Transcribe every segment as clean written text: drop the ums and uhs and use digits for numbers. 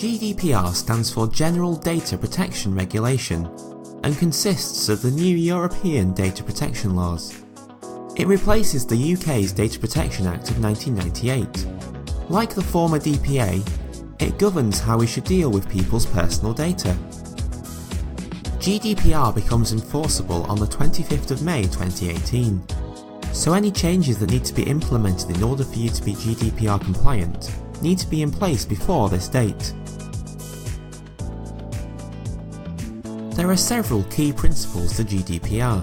GDPR stands for General Data Protection Regulation and consists of the new European data protection laws. It replaces the UK's Data Protection Act of 1998. Like the former DPA, it governs how we should deal with people's personal data. GDPR becomes enforceable on the 25th of May 2018, so any changes that need to be implemented in order for you to be GDPR compliant need to be in place before this date. There are several key principles to GDPR.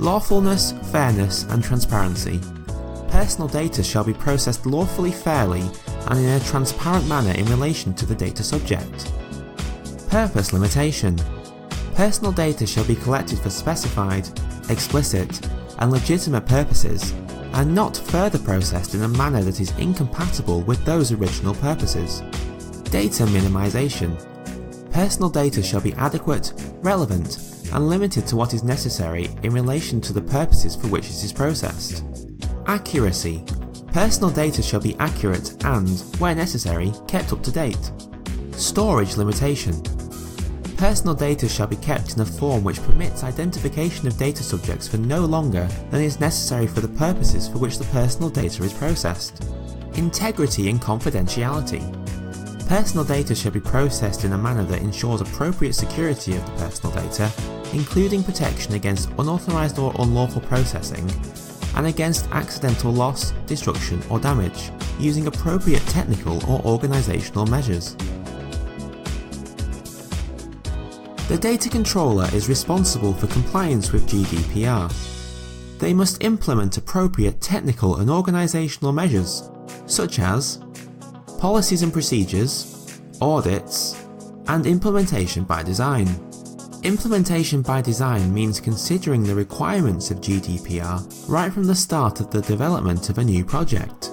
Lawfulness, fairness and transparency. Personal data shall be processed lawfully, fairly and in a transparent manner in relation to the data subject. Purpose limitation. Personal data shall be collected for specified, explicit and legitimate purposes and not further processed in a manner that is incompatible with those original purposes. Data minimization. Personal data shall be adequate, relevant and limited to what is necessary in relation to the purposes for which it is processed. Accuracy. Personal data shall be accurate and, where necessary, kept up to date. Storage limitation. Personal data shall be kept in a form which permits identification of data subjects for no longer than is necessary for the purposes for which the personal data is processed. Integrity and confidentiality. Personal data shall be processed in a manner that ensures appropriate security of the personal data, including protection against unauthorized or unlawful processing, and against accidental loss, destruction or damage, using appropriate technical or organizational measures. The data controller is responsible for compliance with GDPR. They must implement appropriate technical and organizational measures, such as policies and procedures, audits, and implementation by design. Implementation by design means considering the requirements of GDPR right from the start of the development of a new project.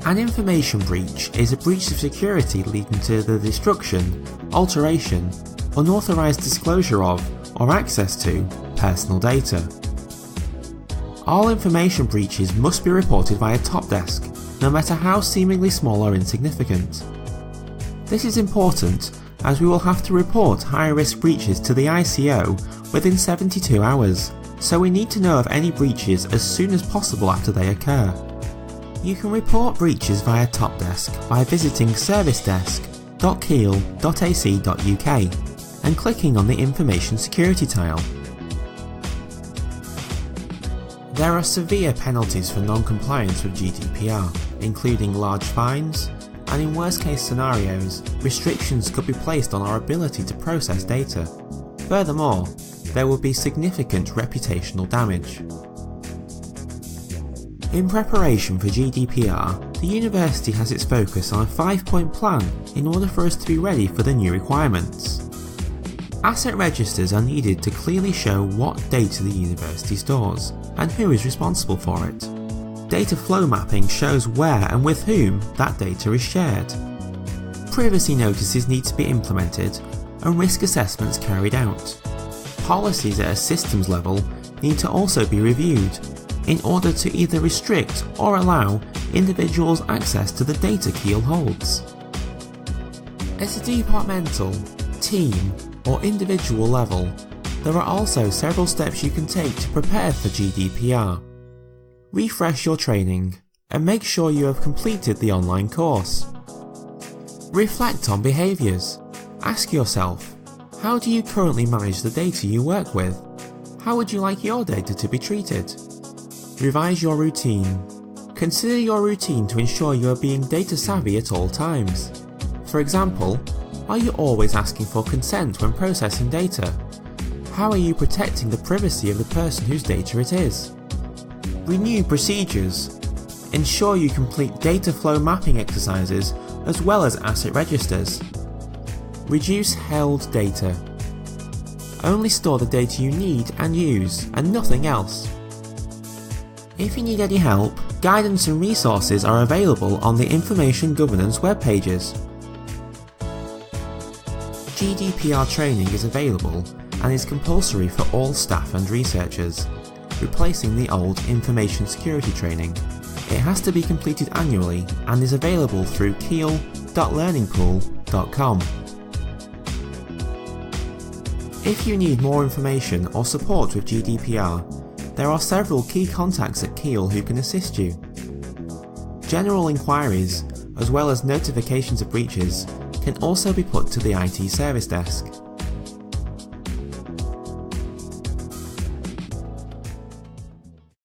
An information breach is a breach of security leading to the destruction, alteration, unauthorized disclosure of, or access to, personal data. All information breaches must be reported via top desk, no matter how seemingly small or insignificant. This is important as we will have to report high-risk breaches to the ICO within 72 hours, so we need to know of any breaches as soon as possible after they occur. You can report breaches via top desk by visiting servicedesk.keel.ac.uk and clicking on the Information Security tile. There are severe penalties for non-compliance with GDPR, including large fines, and in worst-case scenarios, restrictions could be placed on our ability to process data. Furthermore, there will be significant reputational damage. In preparation for GDPR, the university has its focus on a 5-point plan in order for us to be ready for the new requirements. Asset registers are needed to clearly show what data the university stores and who is responsible for it. Data flow mapping shows where and with whom that data is shared. Privacy notices need to be implemented and risk assessments carried out. Policies at a systems level need to also be reviewed in order to either restrict or allow individuals access to the data Keel holds. At a departmental, team or individual level, there are also several steps you can take to prepare for GDPR. Refresh your training and make sure you have completed the online course. Reflect on behaviours. Ask yourself, how do you currently manage the data you work with? How would you like your data to be treated? Revise your routine. Consider your routine to ensure you are being data savvy at all times. For example, are you always asking for consent when processing data? How are you protecting the privacy of the person whose data it is? Renew procedures. Ensure you complete data flow mapping exercises as well as asset registers. Reduce held data. Only store the data you need and use, and nothing else. If you need any help, guidance and resources are available on the Information Governance web pages. GDPR training is available and is compulsory for all staff and researchers, replacing the old information security training. It has to be completed annually and is available through keel.learningpool.com. If you need more information or support with GDPR, there are several key contacts at Keel who can assist you. General inquiries, as well as notifications of breaches, can also be put to the IT service desk.